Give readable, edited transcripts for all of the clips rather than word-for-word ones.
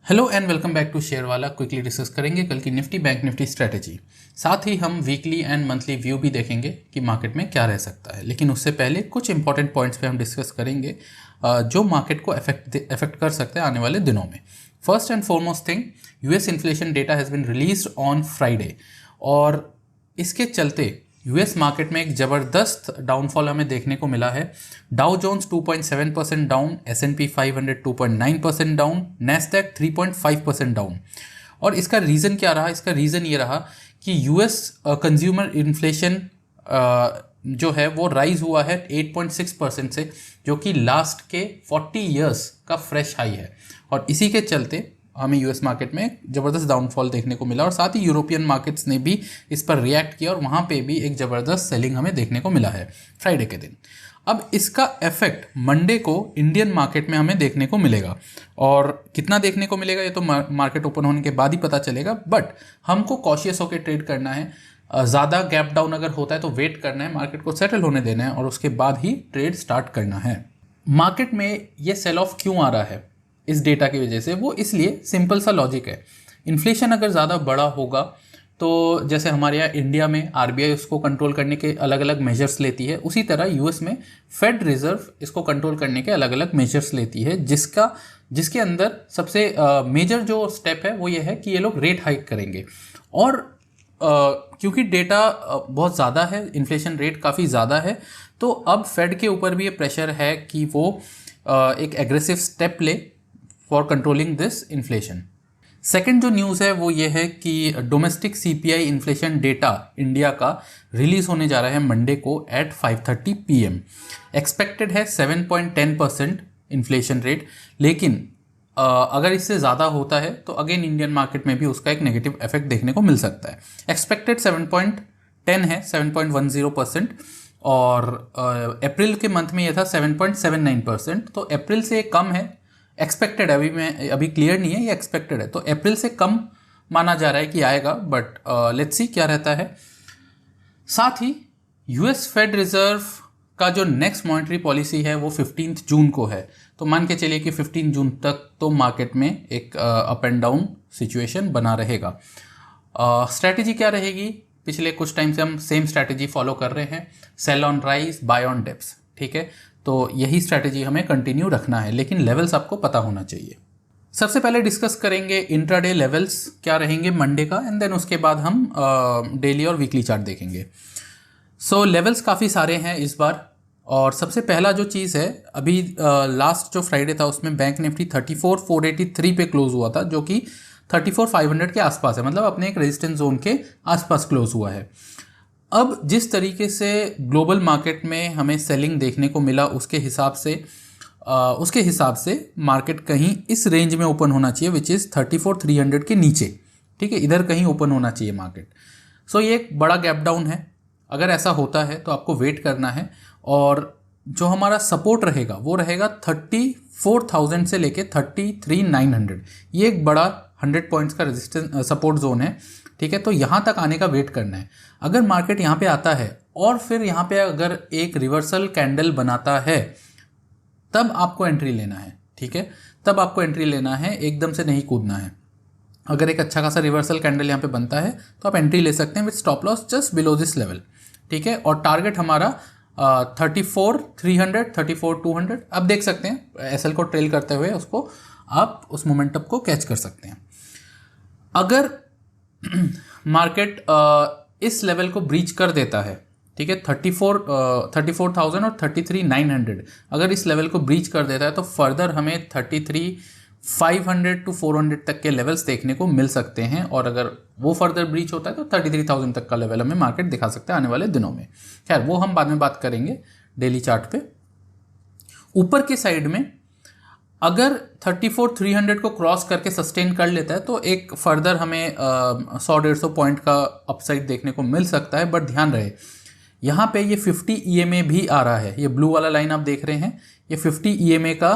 Hello and welcome back to Sharewala. Quickly discuss करेंगे कल की निफ्टी बैंक निफ्टी स्ट्रेटेजी। साथ ही हम वीकली एंड मंथली व्यू भी देखेंगे कि मार्केट में क्या रह सकता है। लेकिन उससे पहले कुछ इंपॉर्टेंट पॉइंट्स पे हम डिस्कस करेंगे जो मार्केट को अफेक्ट कर सकते हैं आने वाले दिनों में। First and foremost thing, US inflation data has been released on Friday और इसके चलते यूएस मार्केट में एक ज़बरदस्त डाउनफॉल हमें देखने को मिला है। Dow Jones 2.7% down, S&P 500 2.9% down, Nasdaq 3.5% down. और इसका रीज़न क्या रहा? इसका रीज़न ये रहा कि यूएस कंज्यूमर इन्फ्लेशन जो है वो राइज हुआ है 8.6% से, जो कि लास्ट के 40 ईयर्स का फ्रेश हाई है। और इसी के चलते हमें यूएस मार्केट में ज़बरदस्त डाउनफॉल देखने को मिला और साथ ही यूरोपियन मार्केट्स ने भी इस पर रिएक्ट किया और वहाँ पे भी एक ज़बरदस्त सेलिंग हमें देखने को मिला है फ्राइडे के दिन। अब इसका इफेक्ट मंडे को इंडियन मार्केट में हमें देखने को मिलेगा और कितना देखने को मिलेगा ये तो मार्केट ओपन होने के बाद ही पता चलेगा। बट हमको कॉशियस होकर ट्रेड करना है। ज़्यादा गैप डाउन अगर होता है तो वेट करना है, मार्केट को सेटल होने देना है और उसके बाद ही ट्रेड स्टार्ट करना है। मार्केट में ये सेल ऑफ क्यों आ रहा है इस डेटा की वजह से? वो इसलिए, सिंपल सा लॉजिक है। इन्फ्लेशन अगर ज़्यादा बड़ा होगा तो जैसे हमारे यहाँ इंडिया में आरबीआई उसको कंट्रोल करने के अलग अलग मेजर्स लेती है, उसी तरह यूएस में फेड रिजर्व इसको कंट्रोल करने के अलग अलग मेजर्स लेती है, जिसके अंदर सबसे मेजर जो स्टेप है वो ये है कि ये लोग रेट हाइक करेंगे। और क्योंकि डेटा बहुत ज़्यादा है, इन्फ्लेशन रेट काफ़ी ज़्यादा है, तो अब फेड के ऊपर भी ये प्रेशर है कि वो एक एग्रेसिव स्टेप ले for controlling this inflation. Second जो न्यूज़ है वो ये है कि domestic CPI inflation data India का रिलीज होने जा रहा है मंडे को एट 5:30 PM। एक्सपेक्टेड है 7.10% इन्फ्लेशन रेट, लेकिन अगर इससे ज़्यादा होता है तो अगेन इंडियन मार्केट में भी उसका एक नेगेटिव इफेक्ट देखने को मिल सकता है। एक्सपेक्टेड 7.10 है, 7.10%, और अप्रैल के मंथ में यह था 7.79%, तो अप्रैल से कम है। एक्सपेक्टेड है, अभी क्लियर नहीं है, ये एक्सपेक्टेड है, तो अप्रैल से कम माना जा रहा है कि आएगा, बट लेट्स सी क्या रहता है। साथ ही यूएस फेड रिजर्व का जो नेक्स्ट मॉनेटरी पॉलिसी है वो 15 जून को है, तो मान के चलिए कि 15 जून तक तो मार्केट में एक अप एंड डाउन सिचुएशन बना रहेगा। स्ट्रैटेजी क्या रहेगी? पिछले कुछ टाइम से हम सेम स्ट्रैटेजी फॉलो कर रहे हैं, sell on rise, buy on dips, ठीक है। तो यही स्ट्रैटेजी हमें कंटिन्यू रखना है, लेकिन लेवल्स आपको पता होना चाहिए। सबसे पहले डिस्कस करेंगे इंट्राडे लेवल्स क्या रहेंगे मंडे का, एंड देन उसके बाद हम डेली और वीकली चार्ट देखेंगे। सो लेवल्स काफ़ी सारे हैं इस बार, और सबसे पहला जो चीज़ है, अभी लास्ट जो फ्राइडे था उसमें बैंक निफ्टी 34,483 पे क्लोज हुआ था, जो कि 34,500 के आसपास है, मतलब अपने एक रेजिस्टेंस जोन के आसपास क्लोज हुआ है। अब जिस तरीके से ग्लोबल मार्केट में हमें सेलिंग देखने को मिला, उसके हिसाब से मार्केट कहीं इस रेंज में ओपन होना चाहिए, विच इज़ 34,300 के नीचे, ठीक है, इधर कहीं ओपन होना चाहिए मार्केट। सो ये एक बड़ा गैप डाउन है। अगर ऐसा होता है तो आपको वेट करना है, और जो हमारा सपोर्ट रहेगा वो रहेगा 34,000 से लेके 33,900। ये एक बड़ा 100 पॉइंट्स का रेजिस्टेंस सपोर्ट जोन है, ठीक है। तो यहाँ तक आने का वेट करना है। अगर मार्केट यहाँ पे आता है और फिर यहाँ पे अगर एक रिवर्सल कैंडल बनाता है, तब आपको एंट्री लेना है, ठीक है, तब आपको एंट्री लेना है, एकदम से नहीं कूदना है। अगर एक अच्छा खासा रिवर्सल कैंडल यहाँ पे बनता है तो आप एंट्री ले सकते हैं with stop loss just below this level, ठीक है। और टारगेट हमारा 34,300, 34,200 आप देख सकते हैं। एसएल को ट्रेल करते हुए उसको आप उस मोमेंटम को कैच कर सकते हैं। अगर मार्केट इस लेवल को ब्रीच कर देता है, ठीक है, 34,000 और 33,900 अगर इस लेवल को ब्रीच कर देता है तो फर्दर हमें 33,500 to 400 तक के लेवल्स देखने को मिल सकते हैं, और अगर वो फर्दर ब्रीच होता है तो 33,000 तक का लेवल हमें मार्केट दिखा सकता है आने वाले दिनों में। खैर, वो हम बाद में बात करेंगे डेली चार्ट पे। ऊपर के साइड में अगर 34,300 को क्रॉस करके सस्टेन कर लेता है तो एक फर्दर हमें 100-150 पॉइंट का अपसाइड देखने को मिल सकता है। बट ध्यान रहे, यहाँ पे ये 50 EMA भी आ रहा है। ये ब्लू वाला लाइन आप देख रहे हैं, ये 50 EMA का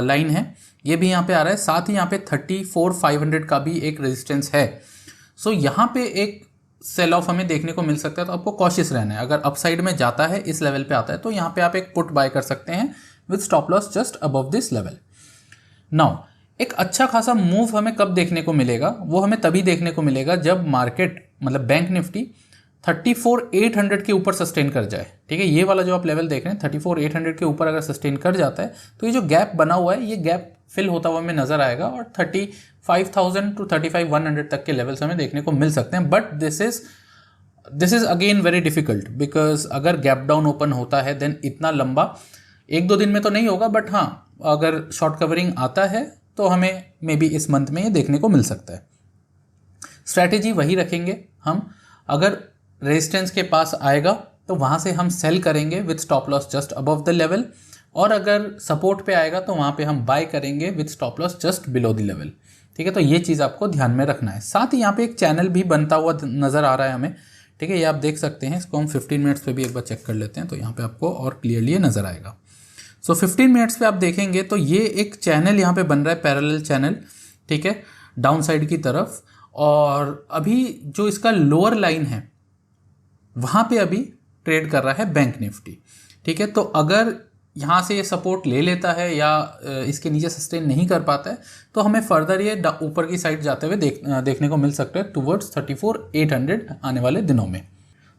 लाइन है, ये भी यहाँ पे आ रहा है। साथ ही यहाँ पे 34,500 का भी एक रेजिस्टेंस है। सो यहाँ पे एक सेल ऑफ हमें देखने को मिल सकता है, तो आपको कॉशियस रहना है। अगर अपसाइड में जाता है, इस लेवल पे आता है, तो यहाँ पे आप एक पुट बाय कर सकते हैं with stop loss just above this level. Now एक अच्छा खासा मूव हमें कब देखने को मिलेगा, वो हमें तभी देखने को मिलेगा जब मार्केट मतलब बैंक निफ्टी 34,800 के ऊपर सस्टेन कर जाए। ठीक है, ये वाला जो आप लेवल देख रहे हैं 34,800 के ऊपर अगर सस्टेन कर जाता है तो ये जो गैप बना हुआ है ये गैप फिल होता हुआ हमें नजर आएगा और 35,000 टू 35,100 तक के लेवल्स हमें देखने को मिल सकते हैं। But this is again very difficult because अगर गैप डाउन ओपन होता है देन इतना लंबा एक दो दिन में तो नहीं होगा, बट हाँ अगर शॉर्ट कवरिंग आता है तो हमें मे बी इस मंथ में ये देखने को मिल सकता है। स्ट्रैटेजी वही रखेंगे हम, अगर रेजिस्टेंस के पास आएगा तो वहाँ से हम सेल करेंगे with stop loss just above the level, और अगर सपोर्ट पे आएगा तो वहाँ पे हम बाय करेंगे with stop loss just below the level. ठीक है, तो ये चीज़ आपको ध्यान में रखना है। साथ ही यहाँ पे एक चैनल भी बनता हुआ नज़र आ रहा है हमें। ठीक है, ये आप देख सकते हैं, इसको हम 15 मिनट्स पे भी एक बार चेक कर लेते हैं तो यहाँ पे आपको और क्लियरली नज़र आएगा। सो 15 मिनट्स पे आप देखेंगे तो ये एक चैनल यहाँ पे बन रहा है, पैरेलल चैनल। ठीक है, डाउन साइड की तरफ, और अभी जो इसका लोअर लाइन है वहाँ पे अभी ट्रेड कर रहा है बैंक निफ्टी। ठीक है, तो अगर यहाँ से ये सपोर्ट ले लेता है या इसके नीचे सस्टेन नहीं कर पाता है तो हमें फर्दर ये ऊपर की साइड जाते हुए देखने को मिल सकता है टुवर्ड्स 34,800 आने वाले दिनों में।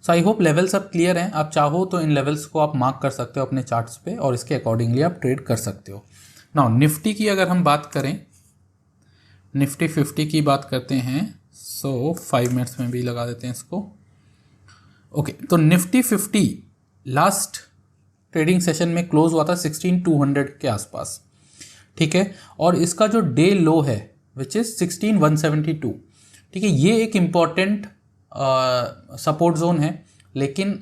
सो आई होप लेवल्स अब क्लियर हैं। आप चाहो तो इन लेवल्स को आप मार्क कर सकते हो अपने चार्ट्स पे और इसके अकॉर्डिंगली आप ट्रेड कर सकते हो। नाउ निफ्टी की अगर हम बात करें, निफ्टी 50 की बात करते हैं, सो 5 मिनट्स में भी लगा देते हैं इसको। ओके, तो निफ्टी 50 लास्ट ट्रेडिंग सेशन में क्लोज हुआ था 16,200 के आसपास। ठीक है, और इसका जो डे लो है विच इज़ 16,172। ठीक है, ये एक इम्पॉर्टेंट सपोर्ट जोन है, लेकिन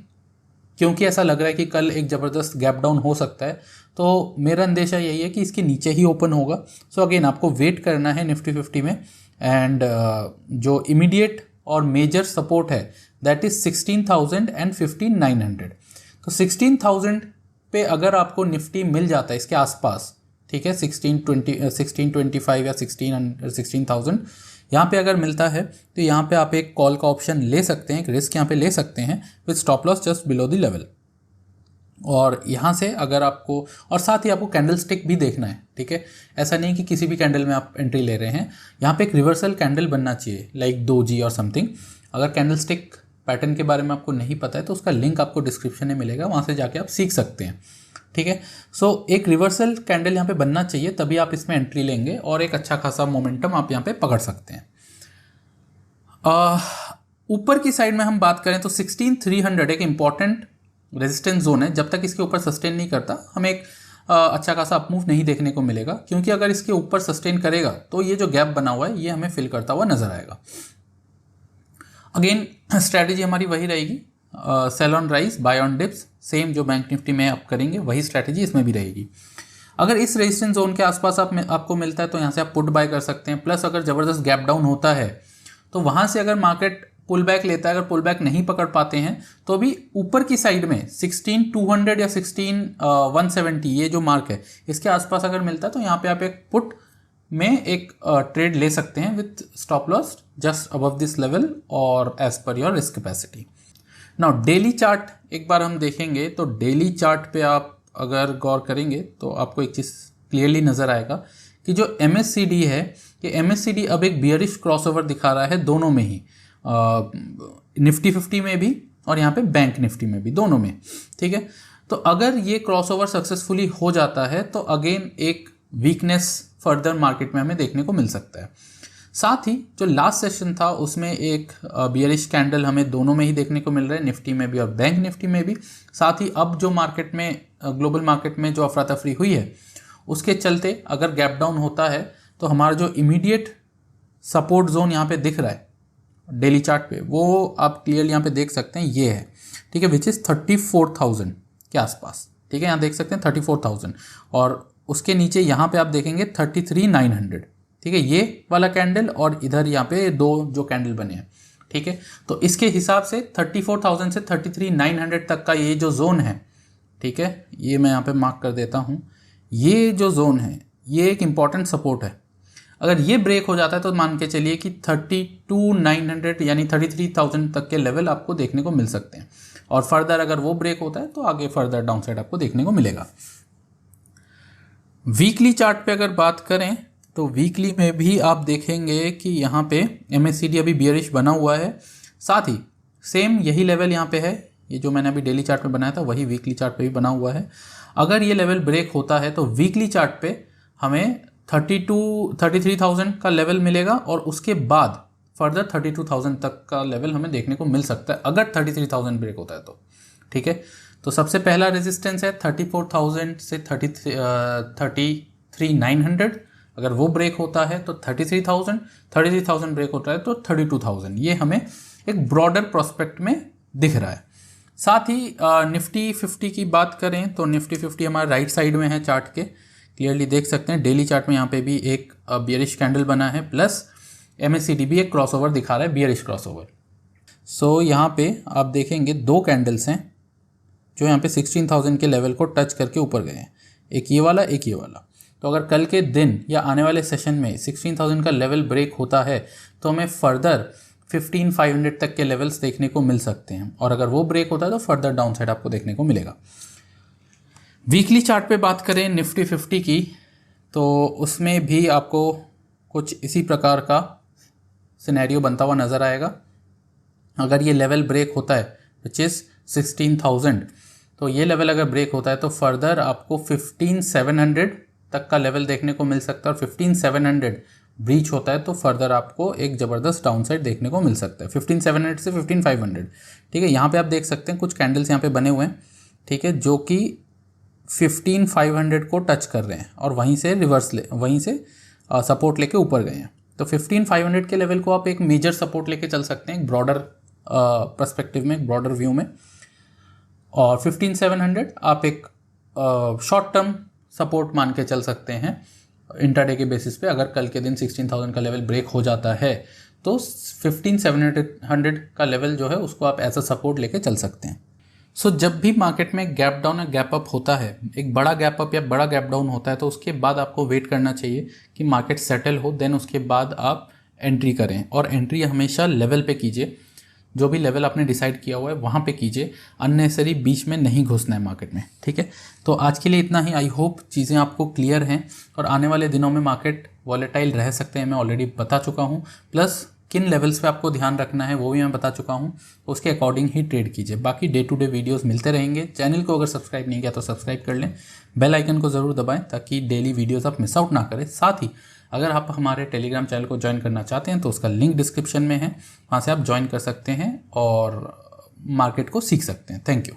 क्योंकि ऐसा लग रहा है कि कल एक ज़बरदस्त गैप डाउन हो सकता है तो मेरा अंदेशा यही है कि इसके नीचे ही ओपन होगा। सो अगेन आपको वेट करना है निफ्टी 50 में, एंड जो इमीडिएट और मेजर सपोर्ट है दैट इज़ 16,000 एंड 15,900। तो 16,000 पे अगर आपको निफ्टी मिल जाता है इसके आसपास, ठीक है, 1625 या 16,000 यहाँ पे अगर मिलता है तो यहाँ पे आप एक कॉल का ऑप्शन ले सकते हैं, एक रिस्क यहाँ पे ले सकते हैं with stop loss just below the level. और यहाँ से अगर आपको, और साथ ही आपको कैंडल स्टिक भी देखना है। ठीक है, ऐसा नहीं कि किसी भी कैंडल में आप एंट्री ले रहे हैं, यहाँ पे एक रिवर्सल कैंडल बनना चाहिए लाइक डोजी और समथिंग। अगर कैंडल स्टिक पैटर्न के बारे में आपको नहीं पता है तो उसका लिंक आपको डिस्क्रिप्शन में मिलेगा, वहाँ से जाके आप सीख सकते हैं। ठीक है, सो एक रिवर्सल कैंडल यहाँ पे बनना चाहिए, तभी आप इसमें एंट्री लेंगे और एक अच्छा खासा मोमेंटम आप यहाँ पे पकड़ सकते हैं। ऊपर की साइड में हम बात करें तो 16,300 एक इम्पॉर्टेंट रेजिस्टेंस जोन है। जब तक इसके ऊपर सस्टेन नहीं करता हमें एक अच्छा खासा अपमूव नहीं देखने को मिलेगा, क्योंकि अगर इसके ऊपर सस्टेन करेगा तो ये जो गैप बना हुआ है ये हमें फिल करता हुआ नजर आएगा। अगेन स्ट्रैटेजी हमारी वही रहेगी, sell on rise, buy on dips, same जो बैंक निफ्टी में आप करेंगे वही स्ट्रैटेजी इसमें भी रहेगी। अगर इस रेजिस्टेंस जोन के आसपास आपको मिलता है तो यहाँ से आप पुट बाय कर सकते हैं। प्लस अगर ज़बरदस्त गैप डाउन होता है तो वहाँ से अगर मार्केट पुल बैक लेता है, अगर पुल बैक नहीं पकड़ पाते हैं तो भी ऊपर की साइड में 16,200 या 16,170 ये जो मार्क है इसके आसपास अगर मिलता है तो यहाँ पे आप एक पुट में एक ट्रेड ले सकते हैं with stop loss just above this level और as per your risk capacity. Now daily chart एक बार हम देखेंगे तो डेली चार्ट पे आप अगर गौर करेंगे तो आपको एक चीज़ क्लियरली नज़र आएगा कि जो MACD है, कि MACD अब एक बियरिश क्रॉसओवर दिखा रहा है दोनों में ही, निफ्टी 50 में भी और यहाँ पे बैंक निफ्टी में भी, दोनों में। ठीक है, तो अगर ये क्रॉसओवर सक्सेसफुली हो जाता है तो अगेन एक वीकनेस फर्दर मार्केट में हमें देखने को मिल सकता है। साथ ही जो लास्ट सेशन था उसमें एक बियरिश कैंडल हमें दोनों में ही देखने को मिल रहा है, निफ्टी में भी और बैंक निफ्टी में भी। साथ ही अब जो मार्केट में, ग्लोबल मार्केट में जो अफरा तफरी हुई है उसके चलते अगर गैप डाउन होता है तो हमारा जो इमीडिएट सपोर्ट जोन यहाँ पे दिख रहा है डेली चार्ट पे, वो आप क्लियरली यहाँ पे देख सकते हैं, ये है। ठीक है, विच इज़ 34,000 के आसपास। ठीक है, यहाँ देख सकते हैं 34,000 और उसके नीचे यहाँ पे आप देखेंगे 33,900। ठीक है, ये वाला कैंडल और इधर यहाँ पे दो जो कैंडल बने हैं। ठीक है, तो इसके हिसाब से 34,000 से 33,900 तक का ये जो जोन है, ठीक है, ये मैं यहाँ पे मार्क कर देता हूँ, ये जो जोन है ये एक इम्पॉर्टेंट सपोर्ट है। अगर ये ब्रेक हो जाता है तो मान के चलिए कि 32,900 यानी 33,000 तक के लेवल आपको देखने को मिल सकते हैं, और फर्दर अगर वो ब्रेक होता है तो आगे फर्दर डाउन साइड आपको देखने को मिलेगा। वीकली चार्ट पे अगर बात करें तो वीकली में भी आप देखेंगे कि यहाँ पे MACD अभी बियरिश बना हुआ है, साथ ही सेम यही लेवल यहाँ पे है, ये जो मैंने अभी डेली चार्ट में बनाया था वही वीकली चार्ट पे भी बना हुआ है। अगर ये लेवल ब्रेक होता है तो वीकली चार्ट पे हमें 33,000 का लेवल मिलेगा और उसके बाद फर्दर 32,000 तक का लेवल हमें देखने को मिल सकता है अगर 33,000 ब्रेक होता है तो। ठीक है, तो सबसे पहला रेजिस्टेंस है 34,000 से 33,900, अगर वो ब्रेक होता है तो 33,000 ब्रेक होता है तो 32,000। ये हमें एक ब्रॉडर प्रोस्पेक्ट में दिख रहा है। साथ ही निफ्टी 50 की बात करें तो निफ्टी 50 हमारे राइट साइड में है चार्ट के, क्लियरली देख सकते हैं। डेली चार्ट में यहाँ पे भी एक बियरिश कैंडल बना है, प्लस MACD भी एक क्रॉसओवर दिखा रहा है, बियरिश क्रॉसओवर। सो यहाँ पे आप देखेंगे दो कैंडल्स हैं जो यहाँ पे 16,000 के लेवल को टच करके ऊपर गए हैं, एक ये वाला एक ये वाला। तो अगर कल के दिन या आने वाले सेशन में 16,000 का लेवल ब्रेक होता है तो हमें फर्दर 15,500 तक के लेवल्स देखने को मिल सकते हैं, और अगर वो ब्रेक होता है तो फर्दर डाउन साइड आपको देखने को मिलेगा। वीकली चार्ट पे बात करें निफ्टी 50 की तो उसमें भी आपको कुछ इसी प्रकार का सिनेरियो बनता हुआ नज़र आएगा। अगर ये लेवल ब्रेक होता है विच इज़ 16,000, तो ये लेवल अगर ब्रेक होता है तो फर्दर आपको 15,700 तक का लेवल देखने को मिल सकता है, और 15,700 ब्रीच होता है तो फर्दर आपको एक ज़बरदस्त डाउन साइड देखने को मिल सकता है 15,700 से 15,500। ठीक है, यहाँ पे आप देख सकते हैं कुछ कैंडल्स यहाँ पे बने हुए हैं, ठीक है, जो कि 15,500 को टच कर रहे हैं और वहीं से वहीं से सपोर्ट लेके ऊपर गए हैं। तो 15,500 के लेवल को आप एक मेजर सपोर्ट लेके चल सकते हैं एक ब्रॉडर पर्सपेक्टिव में, एक ब्रॉडर व्यू में, और 15,700 आप एक शॉर्ट टर्म सपोर्ट मान के चल सकते हैं इंट्राडे के बेसिस पे। अगर कल के दिन 16,000 का लेवल ब्रेक हो जाता है तो 15,700 का लेवल जो है उसको आप एज अ सपोर्ट लेके चल सकते हैं। सो जब भी मार्केट में गैप डाउन या गैप अप होता है, एक बड़ा गैप अप या बड़ा गैप डाउन होता है, तो उसके बाद आपको वेट करना चाहिए कि मार्केट सेटल हो, देन उसके बाद आप एंट्री करें, और एंट्री हमेशा लेवल पे कीजिए, जो भी लेवल आपने डिसाइड किया हुआ है वहाँ पे कीजिए, अननेसेसरी बीच में नहीं घुसना है मार्केट में। ठीक है, तो आज के लिए इतना ही। आई होप चीज़ें आपको क्लियर हैं, और आने वाले दिनों में मार्केट वॉलेटाइल रह सकते हैं, मैं ऑलरेडी बता चुका हूँ, प्लस किन लेवल्स पे आपको ध्यान रखना है वो भी मैं बता चुका हूँ, उसके अकॉर्डिंग ही ट्रेड कीजिए। बाकी डे टू डे वीडियोस मिलते रहेंगे। चैनल को अगर सब्सक्राइब नहीं किया तो सब्सक्राइब कर लें, बेल आइकन को ज़रूर दबाएं ताकि डेली वीडियोस आप मिस आउट ना करें। साथ ही अगर आप हमारे टेलीग्राम चैनल को ज्वाइन करना चाहते हैं तो उसका लिंक डिस्क्रिप्शन में है, वहाँ से आप ज्वाइन कर सकते हैं और मार्केट को सीख सकते हैं। Thank you.